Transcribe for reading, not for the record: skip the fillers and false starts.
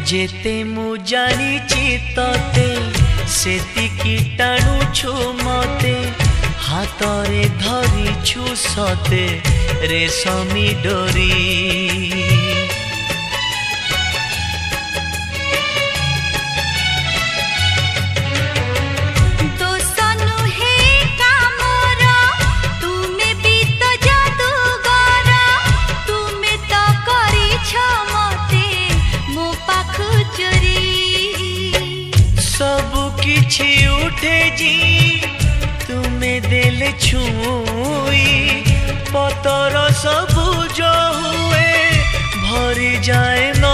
जेते मु जानिछि तते सेतिकी टाणुछु मते हातरे धरिछु सते रेशमी डोरी। किछि उठे जी तुम्हें देले छुई पतर सबुज हुए भरी जाए न